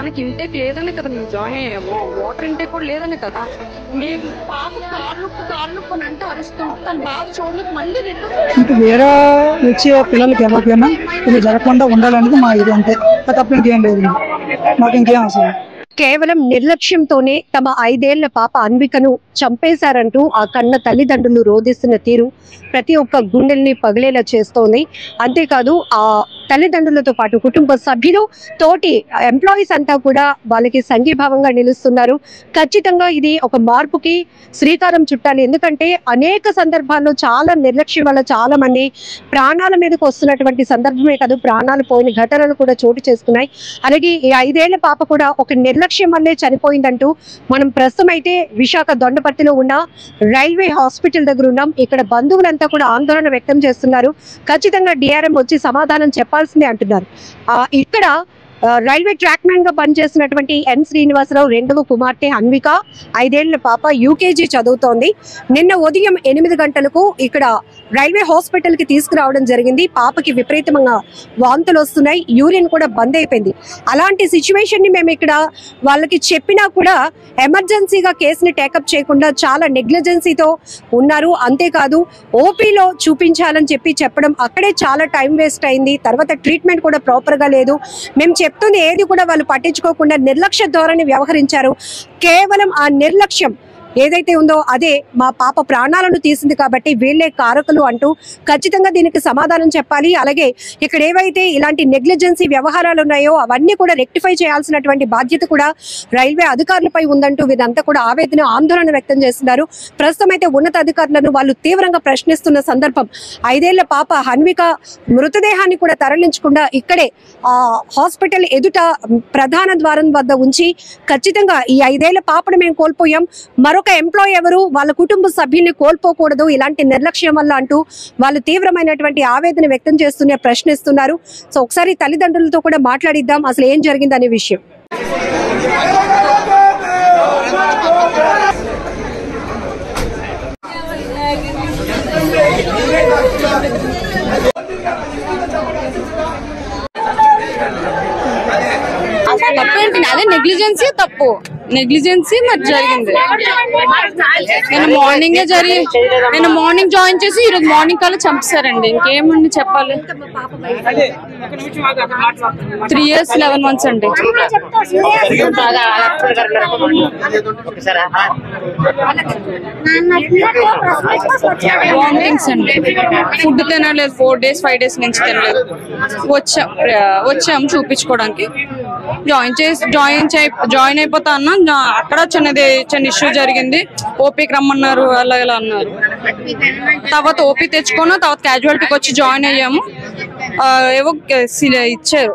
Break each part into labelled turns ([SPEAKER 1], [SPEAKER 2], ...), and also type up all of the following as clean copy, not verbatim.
[SPEAKER 1] తనకి ఇంటేక్ లేదనే కదా మేము జాయిన్ అయ్యాము. వాటర్ ఇంటేక్ కూడా లేదనే కదా. మేము పాప కాళ్ళు అని అంటే అరుస్తుంటే తను బాగా చూడలేదు. మళ్ళీ
[SPEAKER 2] ఇంకా వేరే వచ్చే పిల్లలకి ఎవరికైనా ఇది జరగకుండా ఉండాలనేది మా ఇది అంతే. తప్ప ఇంకేం లేదు, మాకు ఇంకేం అవసరం.
[SPEAKER 3] కేవలం నిర్లక్ష్యంతోనే తమ 5 ఏళ్ల పాప అన్వికను చంపేశారంటూ ఆ కన్న తల్లిదండ్రులు రోధిస్తున్న తీరు ప్రతి ఒక్క గుండెల్ని పగిలేలా చేస్తోంది. అంతేకాదు ఆ తల్లిదండ్రులతో పాటు కుటుంబ సభ్యులు, తోటి ఎంప్లాయీస్ అంతా కూడా వాళ్ళకి సంఘీభావంగా నిలుస్తున్నారు. ఖచ్చితంగా ఇది ఒక మార్పుకి శ్రీకారం చుట్టాలి. ఎందుకంటే అనేక సందర్భాల్లో చాలా నిర్లక్ష్యం వల్ల చాలా మంది ప్రాణాల మీదకి వస్తున్నటువంటి సందర్భమే కాదు, ప్రాణాలు పోయిన ఘటనలు కూడా చోటు చేసుకున్నాయి. అలాగే ఈ 5 ఏళ్ల పాప కూడా ఒక నిర్లక్ష్యం వల్లే చనిపోయిందంటూ మనం ప్రస్తుతం అయితే విశాఖ దొండపర్తిలో ఉన్న రైల్వే హాస్పిటల్ దగ్గర ఉన్నాం. ఇక్కడ బంధువులంతా కూడా ఆందోళన వ్యక్తం చేస్తున్నారు. ఖచ్చితంగా డిఆర్ఎం వచ్చి సమాధానం చెప్పాల్సిందే అంటున్నారు. ఇక్కడ రైల్వే ట్రాక్ మ్యాన్ గా పనిచేస్తున్నటువంటి ఎన్ శ్రీనివాసరావు రెండవ కుమార్తె అన్విక 5 ఏళ్ల పాప యూకేజీ చదువుతోంది. నిన్న ఉదయం 8 గంటలకు ఇక్కడ రైల్వే హాస్పిటల్ కి తీసుకురావడం జరిగింది. పాపకి విపరీతంగా వాంతులు వస్తున్నాయి, యూరిన్ కూడా బంద్ అయిపోయింది. అలాంటి సిచ్యువేషన్ ని మేము ఇక్కడ వాళ్ళకి చెప్పినా కూడా ఎమర్జెన్సీగా కేసుని టేకప్ చేయకుండా చాలా నెగ్లిజెన్సీతో ఉన్నారు. అంతేకాదు ఓపీలో చూపించాలని చెప్పడం అక్కడే చాలా టైం వేస్ట్ అయింది. తర్వాత ట్రీట్మెంట్ కూడా ప్రాపర్ గా లేదు. మేము చెప్తుంది ఏది కూడా వాళ్ళు పట్టించుకోకుండా నిర్లక్ష్య ధోరణి వ్యవహరించారు. కేవలం ఆ నిర్లక్ష్యం ఏదైతే ఉందో అదే మా పాప ప్రాణాలను తీసింది కాబట్టి వీళ్ళే కారకులు అంటూ ఖచ్చితంగా దీనికి సమాధానం చెప్పాలి. అలాగే ఇక్కడ ఏవైతే ఇలాంటి నెగ్లిజెన్సీ వ్యవహారాలు ఉన్నాయో అవన్నీ కూడా రెక్టిఫై చేయాల్సినటువంటి బాధ్యత కూడా రైల్వే అధికారులపై ఉందంటూ వీరంతా కూడా ఆందోళన వ్యక్తం చేస్తున్నారు. ప్రస్తుతం అయితే ఉన్నత అధికారులను వాళ్ళు తీవ్రంగా ప్రశ్నిస్తున్న సందర్భం. 5 ఏళ్ల పాప అన్విక మృతదేహాన్ని కూడా తరలించకుండా ఇక్కడే హాస్పిటల్ ఎదుట ప్రధాన ద్వారం వద్ద ఉంచి ఖచ్చితంగా ఈ 5 ఏళ్ల పాపను మేము కోల్పోయాం, మరొక ఎంప్లాయీ ఎవరు వాళ్ళ కుటుంబ సభ్యుల్ని కోల్పోకూడదు ఇలాంటి నిర్లక్ష్యం వల్ల అంటూ వాళ్ళు తీవ్రమైనటువంటి ఆవేదన వ్యక్తం చేస్తూనే ప్రశ్నిస్తున్నారు. సో ఒకసారి తల్లిదండ్రులతో కూడా మాట్లాడిద్దాం అసలు ఏం జరిగిందనే విషయం.
[SPEAKER 1] తప్పేంటి? అదే నెగ్లిజెన్సీ మరి జరిగింది. నేను మార్నింగ్ జాయిన్ చేసి ఈరోజు మార్నింగ్ కల్లా చంపేశారండి. ఇంకేమండి చెప్పాలి. 3 years 11 months అండి. వామిటింగ్స్ అండి, ఫుడ్ తినలేదు 4 days 5 days నుంచి తినలేదు. వచ్చాం చూపించుకోవడానికి. జాయిన్ అయిపోతా అన్నా అక్కడ చిన్న ఇష్యూ జరిగింది. ఓపీకి రమ్మన్నారు, అలా ఇలా అన్నారు. తర్వాత ఓపీ తెచ్చుకున్నా తర్వాత క్యాజువాలిటీకి వచ్చి జాయిన్ అయ్యాము. ఏవో ఇచ్చారు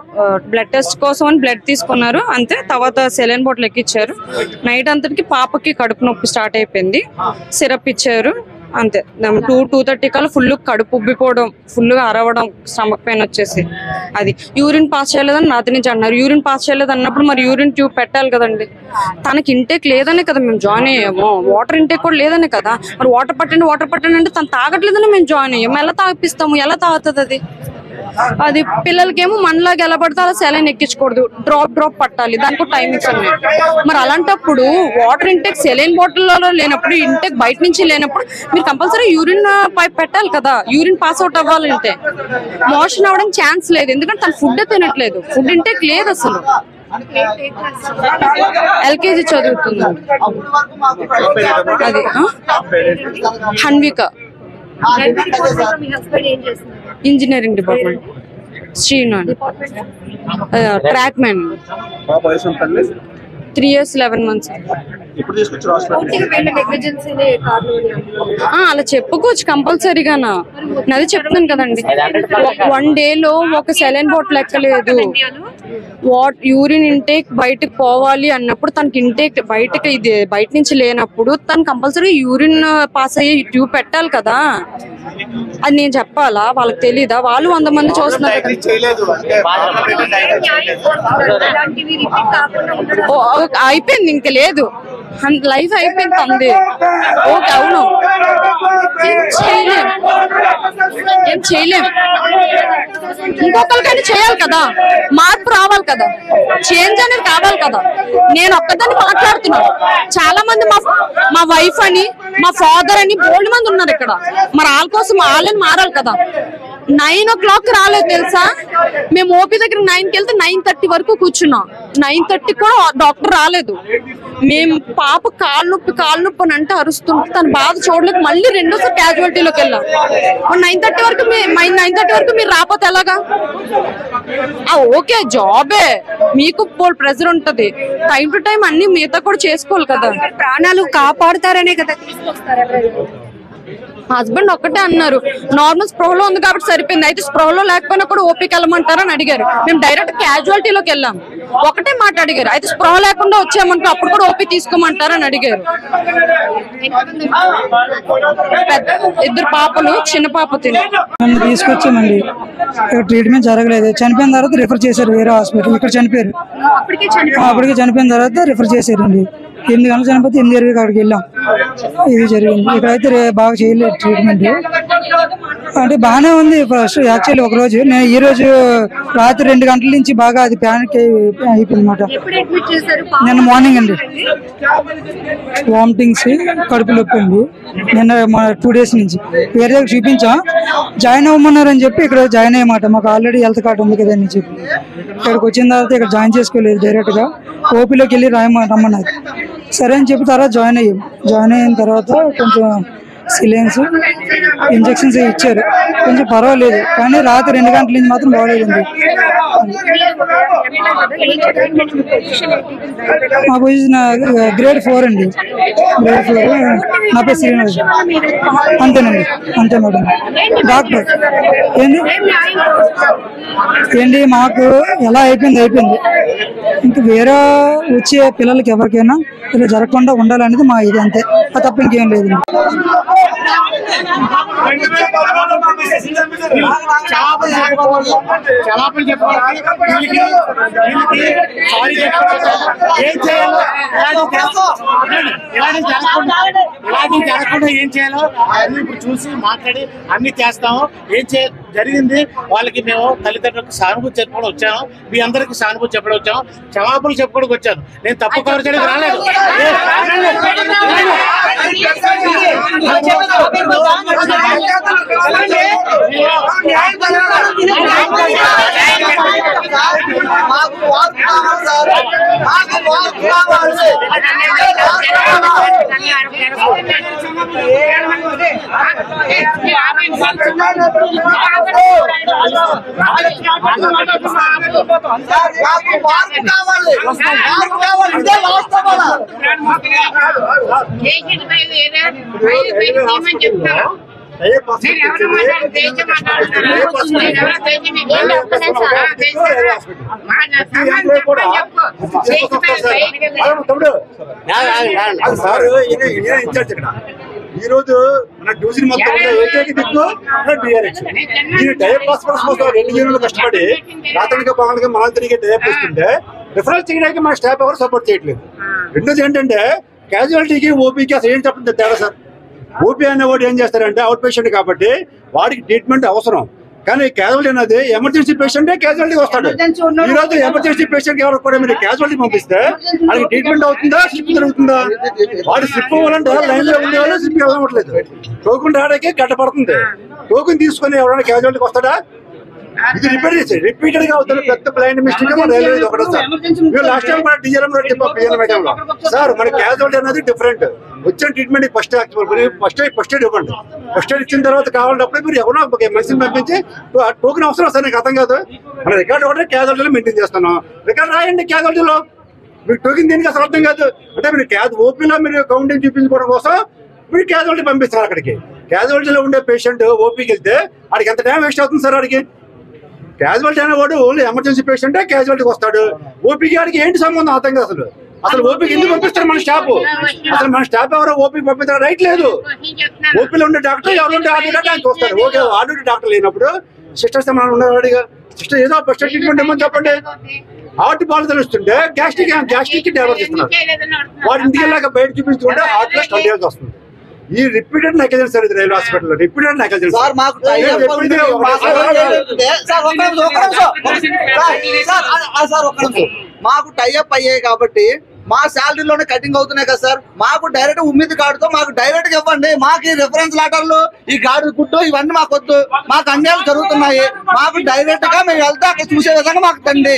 [SPEAKER 1] బ్లడ్ టెస్ట్ కోసం అని బ్లడ్ తీసుకున్నారు అంతే. తర్వాత సెలైన్ బాటిల్ ఎక్కిచ్చారు. నైట్ అంతటికి పాపకి కడుపు నొప్పి స్టార్ట్ అయిపోయింది. సిరప్ ఇచ్చారు అంతే. 2:30 కల్లా ఫుల్ కడుపు ఉబ్బిపోవడం, ఫుల్ గా అరవడం, స్టమక్ పెయిన్ వచ్చేసి అది యూరిన్ పాస్ చేయలేదని రాత్రి నుంచి అన్నారు. యూరిన్ పాస్ చేయలేదు అన్నప్పుడు మరి యూరిన్ ట్యూబ్ పెట్టాలి కదండి. తనకి ఇంటేక్ లేదనే కదా మేము జాయిన్ అయ్యాము. వాటర్ ఇంటేక్ కూడా లేదనే కదా. మరి వాటర్ పట్టండి అంటే తను తాగట్లేదని మేము జాయిన్ అయ్యాము. ఎలా తాగిపిస్తాము? ఎలా తాగుతుంది అది? పిల్లలకేమో మనలాగా ఎలా పడితే అలా సెలైన్ ఎక్కించకూడదు, డ్రాప్ పట్టాలి, దానికి టైమింగ్స్ ఉన్నాయి. మరి అలాంటప్పుడు వాటర్ ఇంటేక్ సెలైన్ బాటిల్లో లేనప్పుడు, ఇంటేక్ బయట నుంచి లేనప్పుడు మీరు కంపల్సరీ యూరిన్ పైప్ పెట్టాలి కదా. యూరిన్ పాస్ అవుట్ అవ్వాలంటే మోషన్ అవ్వడం ఛాన్స్ లేదు, ఎందుకంటే తను ఫుడ్ తినట్లేదు, ఫుడ్ ఇంటేక్ లేదు అసలు. LKG చదువుతుంది అది. Hanvika engineering department. Srinu track man. 3 years 11 months. అలా చెప్పుకోవచ్చు కంపల్సరీగానా. అది చెప్తాను కదండి. 1 day లో ఒక సెలైన్ బాటిల్ ఎక్కలేదు. యూరిన్ ఇంటేక్ బయటకు పోవాలి అన్నప్పుడు తనకి ఇంటేక్ బయట నుంచి లేనప్పుడు తను కంపల్సరీ యూరిన్ పాస్ అయ్యే ట్యూబ్ పెట్టాలి కదా. అది నేను చెప్పాలా? వాళ్ళకి తెలీదా? వాళ్ళు 100 మంది చూస్తున్నారు. అయిపోయింది, ఇంక లేదు, లైఫ్ అయిపోయింది తంది. ఓకే, అవును, ఏం చేయలేం. ఇంకొకరికైనా చేయాలి కదా, మార్పు రావాలి కదా, చేంజ్ అనేది కావాలి కదా. నేను ఒక్కదాన్ని మాట్లాడుతున్నాను, చాలా మంది మా వైఫ్ అని మా ఫాదర్ అని బోల్డ్ మంది ఉన్నారు ఇక్కడ. మరి వాళ్ళ కోసం వాళ్ళని మారాలి కదా. 9 o'clock రాలేదు తెలుసా, మేము ఓపీ దగ్గర 9కి వెళ్తే 9:30 వరకు కూర్చున్నాం. 9:30 కూడా డాక్టర్ రాలేదు. మేము పాప కాలు నొప్పి అని అంటే అరుస్తుంటే తన బాధ చూడలేదు. మళ్ళీ రెండోసారి క్యాజువాలిటీలోకి వెళ్ళాం. 9:30 వరకు 9:30 వరకు మీరు రాకపోతే ఎలాగా? ఓకే జాబే, మీకు ప్రెజర్ ఉంటది, టైం టు టైం అన్ని మిగతా కూడా చేసుకోవాలి కదా.
[SPEAKER 3] ప్రాణాలు కాపాడుతారనే కదా తీసుకొస్తారు.
[SPEAKER 1] హస్బెండ్ ఒక్కటే అన్నారు, నార్మల్ స్పృహలో ఉంది కాబట్టి సరిపోయింది. అయితే స్పృహలో లేకపోయినా కూడా ఓపీకి వెళ్ళమంటారని అడిగారు. మేము డైరెక్ట్ క్యాజువాలిటీలోకి వెళ్ళాం. ఒకటే మాట అడిగారు, అయితే స్పృహ లేకుండా వచ్చామంటే అప్పుడు కూడా ఓపీ తీసుకోమంటారని అడిగారు. 2 పాపలు, చిన్న పాప తిని
[SPEAKER 2] తీసుకొచ్చామండి. ఇక్కడ ట్రీట్మెంట్ జరగలేదు, చనిపోయిన తర్వాత రిఫర్ చేశారు వేరే హాస్పిటల్. ఇక్కడ చనిపోయారు, అప్పటికే చనిపోయిన తర్వాత రిఫర్ చేశారండి. 8 గంటలు చనిపోతే 8:20 అక్కడికి వెళ్ళాం. ఇది జరిగింది. ఇక్కడైతే బాగా చేయలేదు ట్రీట్మెంట్. అంటే బాగానే ఉంది ఫస్ట్. యాక్చువల్లీ ఒక రోజు నేను ఈ రోజు రాత్రి 2 గంటల నుంచి బాగా అది ప్యానిక్ అయిపోయింది అనమాట. నిన్న మార్నింగ్ అండి వామిటింగ్స్, కడుపు నొప్పి అండి. నిన్న 2 days నుంచి వేరే దగ్గర చూపించాం. జాయిన్ అవ్వమన్నారు అని చెప్పి ఇక్కడ జాయిన్ అయ్యమాట. మాకు ఆల్రెడీ హెల్త్ కార్డు ఉంది కదా అని చెప్పి ఇక్కడికి వచ్చిన తర్వాత ఇక్కడ జాయిన్ చేసుకోలేదు, డైరెక్ట్ గా ఓపీలోకి వెళ్ళి రమ్మన్నారు. సరే అని చెప్పి తర్వాత జాయిన్ అయ్యాం. జాయిన్ అయిన తర్వాత కొంచెం సిలెన్స్, ఇంజెక్షన్స్ ఇచ్చారు, కొంచెం పర్వాలేదు. కానీ రాత్రి 2 గంటల నుంచి మాత్రం బాగలేదండి. మా పొజిషన్ grade 4 అండి. grade 4. నా పేరు శ్రీనివాస్. అంతేనండి, అంతే మేడం. డాక్టర్ ఏంటి మాకు ఎలా అయిపోయింది. ఇంకా వేరే వచ్చే పిల్లలకి ఎవరికైనా ఇలా జరగకుండా ఉండాలనేది మా ఇది, అంతే. తప్ప ఇంకేం లేదండి.
[SPEAKER 4] ఏం చేయాలో అన్ని ఇప్పుడు చూసి మాట్లాడి అన్ని చేస్తాము. ఏం జరిగింది వాళ్ళకి మేము తల్లిదండ్రులకు సానుభూతి చెప్పుకోవడం వచ్చాము. మీ అందరికి సానుభూతి చెప్పడం వచ్చాము, క్షమాపణలు చెప్పుకోవడానికి వచ్చాను. నేను తప్పు కవర్ చేయడానికి రాలేదు.
[SPEAKER 5] ఈ రోజు మన డివిజన్ మొత్తం ఏకైక దిక్కు టీఆర్ఎస్. ఈ డయప్ హాస్పిటల్స్ కోసం 2 years కష్టపడి రాత్రికి పగలకి మనం తిరిగి డయప్ ఇస్తుంటే రిఫరల్ చేయడానికి మన స్టాఫ్ ఎవరు సపోర్ట్ చేయట్లేదు. రెండోది ఏంటంటే క్యాజువాలిటీకి ఓపీకి అసలు ఏం చెప్పండి తేడా సార్. ఓపీ అనేవాడు ఏం చేస్తారంటే అవుట్ పేషెంట్ కాబట్టి వాడికి ట్రీట్మెంట్ అవసరం. కానీ క్యాజువాలిటీ అనేది ఎమర్జెన్సీ పేషెంటే క్యాజువాలిటీకి వస్తాడు. ఈ రోజు ఎమర్జెన్సీ పేషెంట్ ఎవరు కూడా మీరు క్యాజువాలిటీ పంపిస్తే వాళ్ళకి ట్రీట్మెంట్ అవుతుందా, స్లిప్ జరుగుతుందా? వాడు స్లిప్ అవ్వాలంటే లైన్ లో ఉండే వాళ్ళు స్లిప్ అవ్వట్లేదు. టోకెన్ రావడానికి గడ్డ పడుతుంది. టోకెన్ తీసుకుని ఎవరైనా క్యాజువాలిటీకి వస్తాడా? ఇది రిపీటెడ్ గా అవుతుంది. పెద్ద బ్లైండ్ మిస్టేక్ రైల్వే ఒకటే సార్. మీరు లాస్ట్ టైం మన డిఆర్ఎం లో సార్ మన క్యాజువాలిటీ అనేది డిఫరెంట్. వచ్చిన ట్రీట్మెంట్ ఫస్ట్ ఫస్ట్ ఎయిడ్ ఇవ్వండి. ఫస్ట్ ఎయిడ్ ఇచ్చిన తర్వాత కావాలన్నప్పుడు మీరు ఎవరో మెడిసిన్ పంపించి టోకెన్ అవసరం సార్. నాకు అర్థం కాదు. మన రికార్డు ఒకటే క్యాజువాలిటీలో మెయింటైన్ చేస్తున్నాం. రికార్డు రాయండి క్యాజువాలిటీలో. మీకు టోకెన్ దీనికి అసలు అర్థం కాదు. అంటే మీరు ఓపీలో మీరు కౌంటింగ్ చూపించుకోవడం కోసం మీరు క్యాజువాలిటీ పంపిస్తారు అక్కడికి. క్యాజువాలిటీలో ఉండే పేషెంట్ ఓపీకి వెళ్తే వాడికి ఎంత టైం వేస్ట్ అవుతుంది సార్. వాడికి క్యాజువాలిటీ అనేవాడు ఓన్లీ ఎమర్జెన్సీ పేషెంటే క్యాజువాలిటీకి వస్తాడు. ఓపీకి వాడికి ఏంటి సంబంధం అర్థం కాదు. అసలు ఓపీకి ఎందుకు పంపిస్తారు మన స్టాఫ్? అసలు మన స్టాఫ్ ఎవరో ఓపీకి పంపించారు రైట్ లేదు. ఓపీలో ఉండే డాక్టర్ ఎవరు ఉంటే ఆర్డీ డాక్టర్ చూస్తారు. ఓకే ఆర్డీ డాక్టర్ లేనప్పుడు సిస్టర్స్ మనం ఉండేవాడిగా సిస్టర్ ఏదో ఫస్ట్ ట్రీట్మెంట్ ఏమని చెప్పండి. హార్ట్ బాల్ తెలుస్తుంటే గ్యాస్ట్రిక్ డెవలప్ చేస్తున్నారు. వాడి ఇంటికి వెళ్ళాక బయట చూపిస్తుంటే హార్ట్ లో స్టంట్ వస్తుంది. ఈ రిపీటెడ్ నెగ్లిజెన్స్ సార్ ఇది railway hospital repeated negligence
[SPEAKER 6] sir మాకు మాకు టైఅప్ అయ్యాయి కాబట్టి మా శాలరీలోనే కటింగ్ అవుతున్నాయి కదా సార్. మాకు డైరెక్ట్ ఉమ్మిది కార్డుతో మాకు డైరెక్ట్ గా ఇవ్వండి. మాకు ఈ రిఫరెన్స్ లెటర్లు ఈ గాడి గుట్టు ఇవన్నీ మాకు వద్దు. మాకు అన్యాయాలు జరుగుతున్నాయి. మాకు డైరెక్ట్ గా మేము వెళ్తే అక్కడ చూసే విధంగా మాకు తండి.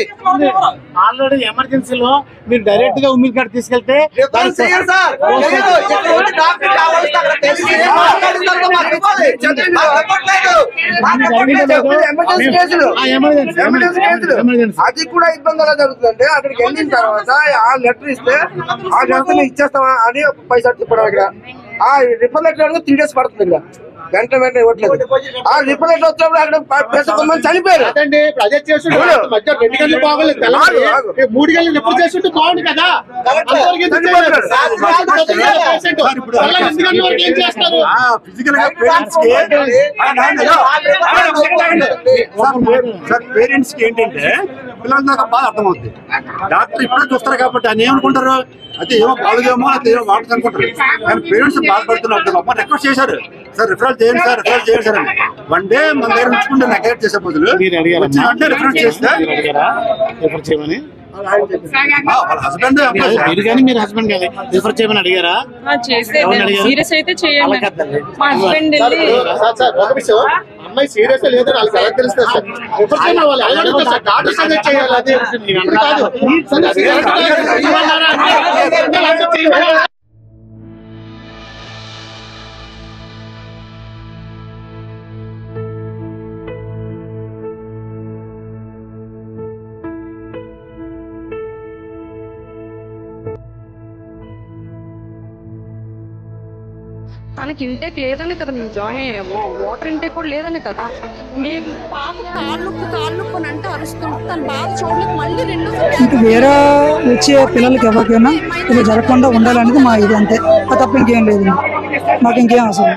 [SPEAKER 4] ఆల్రెడీ ఎమర్జెన్సీలో మీరు డైరెక్ట్ గా ఉమ్మిది కార్డు తీసుకెళ్తే
[SPEAKER 6] అది కూడా ఇబ్బంది ఎలా జరుగుతుందంటే అక్కడికి వెళ్ళిన తర్వాత ఆ లెటర్ ఇస్తే ఆ లెటర్ ఇచ్చేస్తామా అని పైసా చెప్పడం. ఇక్కడ ఆ రిఫర్ లెటర్ 3 days పడుతుంది. ఇక్కడ వెంటనే ఇవ్వట్లేదు. ఆ రిఫర్ లెటర్ వచ్చినప్పుడు అక్కడ కొంతమంది చనిపోయారు.
[SPEAKER 4] అదే చేస్తుంటే మధ్య 2 గంటలు బాగోలేదు, 3 గంటలు ఎప్పుడు చేస్తుంటే బాగుంది కదా.
[SPEAKER 5] పేరెంట్స్ కి ఏంటంటే పిల్లల దాకా బాగా అర్థమవుతుంది. డాక్టర్ ఇప్పుడే చూస్తారు కాబట్టి ఆయన ఏమనుకుంటారు, అయితే ఏమో బాగుదేమో అయితే ఏమో వాడుతుంది అనుకుంటారు. కానీ పేరెంట్స్ బాధపడుతున్నారు. అమ్మ రిక్వెస్ట్ చేశారు, సార్ రిఫరల్ చేయండి సార్, రిఫరల్ చేయండి సార్ అని. 1 day మన దగ్గర ఉంచుకుంటే నెగ్లెక్ట్ చేసే బదులు అంటే రిఫరల్ చేస్తే వాళ్ళ హస్బెండ్
[SPEAKER 4] మీరు కానీ మీరు హస్బెండ్ కానీ రిఫర్ చేయమని అడిగారా?
[SPEAKER 1] సీరియస్ అయితే చేయండి. మా హస్బెండ్
[SPEAKER 4] అమ్మాయి సీరియస్ లేదని వాళ్ళకి ఎలా తెలుస్తుంది సార్? రిఫర్ చేయమని వాళ్ళు ఎలా అడుగుతారు సార్? డాక్టర్ సజెస్ట్ చేయాలి. అది కాదు.
[SPEAKER 1] తనకి ఇంటేక్ లేదని కదా మేము జాయిన్ అయ్యాము. వాటర్ ఇంటేక్ కూడా లేదని కదా. మేము పాప కాళ్ళు అంటే అరుస్తుంటే తను బాగా చూడలేదు. మళ్ళీ 2
[SPEAKER 2] ఇంకా వేరే వచ్చే పిల్లలకి ఎవరికైనా ఇలా జరగకుండా ఉండాలనేది మా ఇది అంతే. తప్ప ఇంకేం లేదు. మాకు ఇంకేం అవసరం.